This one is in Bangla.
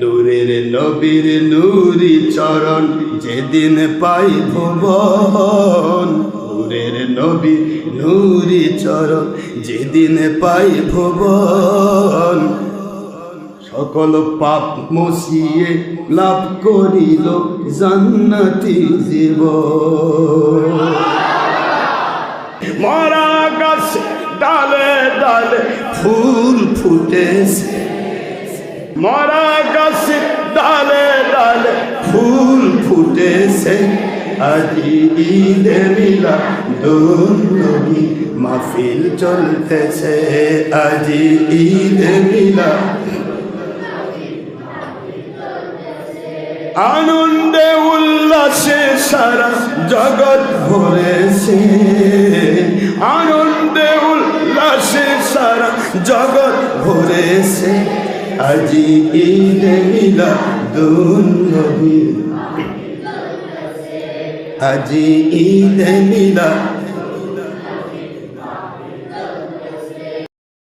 নূরের নবীর নূরি চরণ যেদিন পাই ভুবন, নূরের নবী নূরি চরণ যেদিন পাই ভুবন, সকল পাপ মুছিয়ে লাভ করিল জান্নাতি জীবন। মরা গাছে ডালে ডালে ফুল ফুটেছে, মরা গাছে ডালে ডালে ফুল ফুটেছে, আজি ঈদে মিলাদুন নবী মাহফিল চলতেছে, আজি ঈদে মিলাদ আনন্দে উল্লাসে সারা জগৎ ভরেছে, আনন্দে উল্লাসে সারা জগৎ ভরেছে, আজি ঈদে মিলাদুন নবী, আজি ঈদে মিলাদ